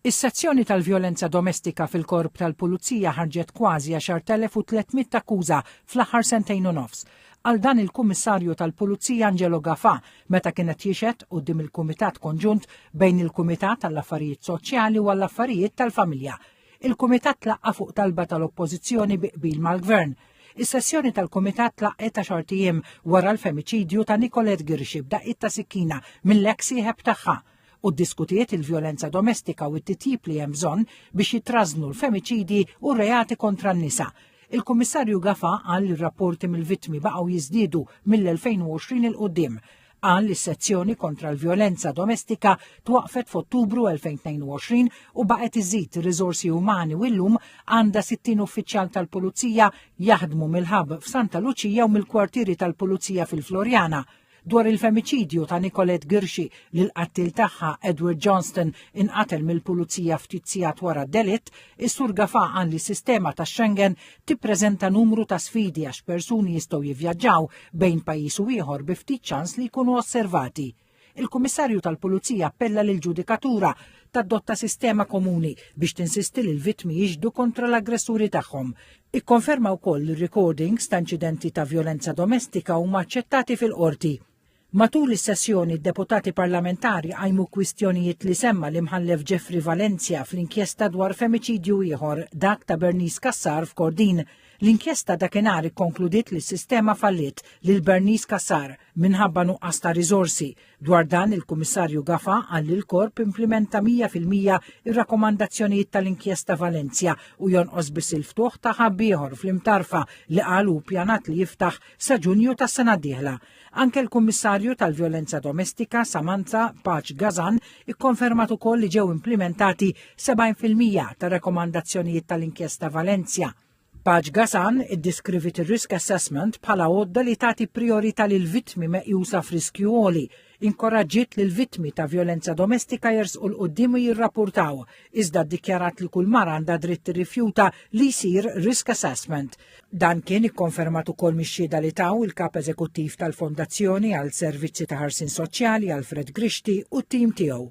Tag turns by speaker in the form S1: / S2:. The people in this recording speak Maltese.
S1: Is-sezzjoni tal-vjolenza domestika fil-korp tal-Pulizija ħarġet kważi 10,300 akkuża fl-aħħar sentejn u nofs. Għal dan il-Kummissarju tal-Pulizija Angelo Gafà meta kienet jixed quddiem il-Kumitat Konġunt bejn il-Kumitat tal-Affarijiet Soċjali u għall-Affarijiet tal-Familja. Il-Kumitat tlaqqa fuq talba tal-Oppożizzjoni biqbil mal-Gvern. Is-sessjoni tal-Kumitat tlaqqet 10 ijiem wara l-femiċidju ta' Nicolette Girxi b'daqqiet ta' sikkina mill-eks ieħeb tagħha u ddiskutiet il-vjolenza domestika u t-titjib li hemm bżonn biex jitrażnu l-femiċidi u r-reati kontra n-nisa. Il-Kummissarju Gafà qal li r-rapporti mill-vittmi baqgħu jiżdiedu mill-2020 il quddiem. Qal li s-sezzjoni kontra l-vjolenza domestika twaqfet f'Ottubru 2022 u baqgħet iżid riżorsi umani u llum għandha 60 uffiċjal tal-Pulizija jaħdmu mill-ħabb f'Santa Luċija u mill-kwartieri tal-Pulizija fil-Florjana. Dwar il-femiċidju ta' Nicolette Girxi li l-qattil tagħha Edward Johnston inqatel mill-Pulizija ftit sigħat wara d-delitt, is-Sur Gafà qal li s-sistema ta' Schengen tippreżenta numru ta' sfidi għax persuni jistgħu jivvjaġġaw bejn pajjiż u ieħor bi ftit ċans li jkunu osservati. Il-Kummissarju tal-Pulizija appella lill-Ġudikatura tadotta sistema komuni biex tinsisti li l-vittmi jiġdu kontra l-aggressuri tagħhom. Ikkonferma wkoll li recordings ta' inċidenti ta' vjolenza domestika huma aċċettati fil-qorti. Matul is-sessjoni d-deputati parlamentari għajmu kwistjonijiet li semma l-imħallef Jeffrey Valencia fl-inkjesta dwar femiċidju ieħor dak ta' Bernice Cassar f'Kordin. L-inkjesta dakinhar ikkonkludiet li s-sistema fallit lil Bernice Cassar minħabba nuqqas ta' riżorsi. Dwar dan il-Kummissarju Gafà qal li l-Korp implementa 100% ir-rakkomandazzjonijiet tal-inkjesta Valencia u jonqos biss il-ftuħ ta' ħabb ieħor fl-imtarfa li qalu ppjanat li jiftaħ sa Ġunju tas-sena d-dieħla. Anke l-Kummissarju tal-Vjolenza Domestika Samantha Paċ Gazan ikkonfermat ukoll li ġew implementati 70% ta' rakkomandazzjonijiet tal-inkjesta Valencia. Paċ Gazan iddiskrivit ir-risk assessment bħala għodda li tagħti priorità lil vittmi meqjusa f'riskju għoli. Inkoraġġiet li l-vittmi ta' vjolenza domestika jersqu l-qudiem u jirrappurtaw, iżda ddikjarat li kull mara għandha dritt tirrifjuta li jsir risk assessment. Dan kien ikkonfermat ukoll mix-xhieda li taw il-kap eżekuttiv tal-Fondazzjoni għal Servizzi ta' Ħarsien Soċjali Alfred Grixti u t-tim tiegħu.